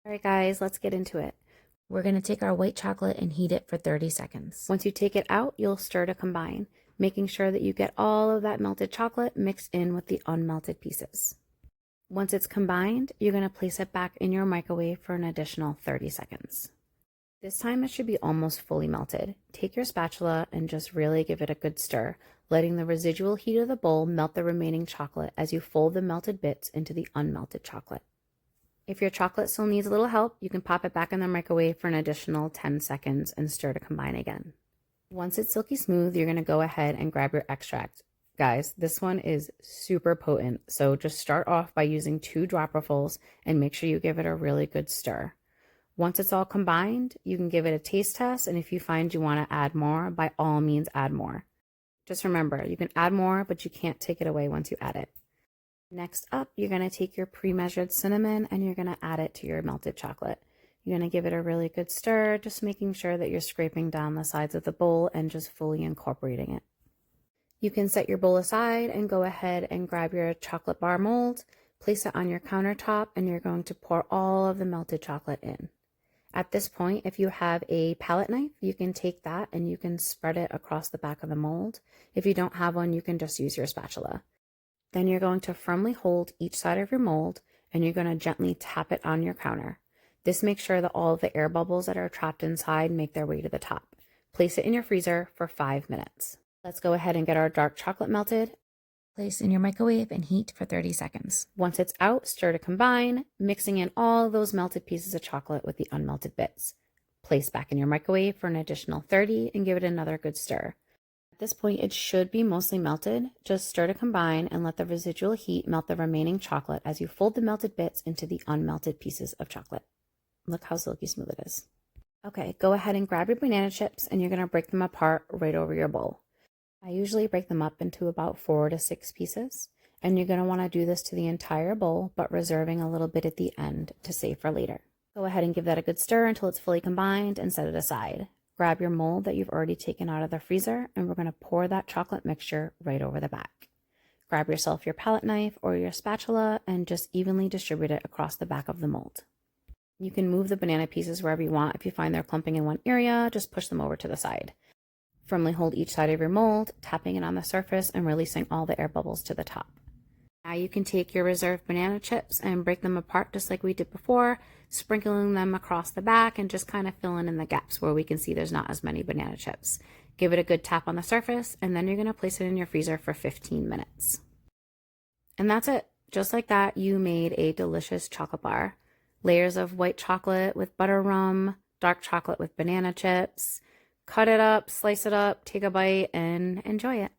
All right, guys, let's get into it. We're going to take our white chocolate and heat it for 30 seconds. Once you take it out, you'll stir to combine, making sure that you get all of that melted chocolate mixed in with the unmelted pieces. Once it's combined, you're going to place it back in your microwave for an additional 30 seconds. This time it should be almost fully melted. Take your spatula and just really give it a good stir, letting the residual heat of the bowl melt the remaining chocolate as you fold the melted bits into the unmelted chocolate. If your chocolate still needs a little help, you can pop it back in the microwave for an additional 10 seconds and stir to combine again. Once it's silky smooth, you're going to go ahead and grab your extract. Guys, this one is super potent, so just start off by using 2 dropperfuls and make sure you give it a really good stir. Once it's all combined, you can give it a taste test, and if you find you want to add more, by all means add more. Just remember, you can add more, but you can't take it away once you add it. Next up, you're going to take your pre-measured cinnamon and you're going to add it to your melted chocolate. You're going to give it a really good stir, just making sure that you're scraping down the sides of the bowl and just fully incorporating it. You can set your bowl aside and go ahead and grab your chocolate bar mold, place it on your countertop, and you're going to pour all of the melted chocolate in. At this point, if you have a palette knife, you can take that and you can spread it across the back of the mold. If you don't have one, you can just use your spatula. Then you're going to firmly hold each side of your mold and you're going to gently tap it on your counter. This makes sure that all of the air bubbles that are trapped inside make their way to the top. Place it in your freezer for 5 minutes. Let's go ahead and get our dark chocolate melted. Place in your microwave and heat for 30 seconds. Once it's out, stir to combine, mixing in all those melted pieces of chocolate with the unmelted bits. Place back in your microwave for an additional 30 and give it another good stir. At this point, it should be mostly melted. Just stir to combine and let the residual heat melt the remaining chocolate as you fold the melted bits into the unmelted pieces of chocolate. Look how silky smooth it is. Okay, go ahead and grab your banana chips and you're going to break them apart right over your bowl. I usually break them up into about 4 to 6 pieces, and you're going to want to do this to the entire bowl, but reserving a little bit at the end to save for later. Go ahead and give that a good stir until it's fully combined and set it aside. Grab your mold that you've already taken out of the freezer, and we're going to pour that chocolate mixture right over the back. Grab yourself your palette knife or your spatula and just evenly distribute it across the back of the mold. You can move the banana pieces wherever you want. If you find they're clumping in one area, just push them over to the side. Firmly hold each side of your mold, tapping it on the surface and releasing all the air bubbles to the top. Now you can take your reserved banana chips and break them apart just like we did before, sprinkling them across the back and just kind of filling in the gaps where we can see there's not as many banana chips. Give it a good tap on the surface, and then you're going to place it in your freezer for 15 minutes. And that's it. Just like that, you made a delicious chocolate bar. Layers of white chocolate with butter rum, dark chocolate with banana chips. Cut it up, slice it up, take a bite, and enjoy it.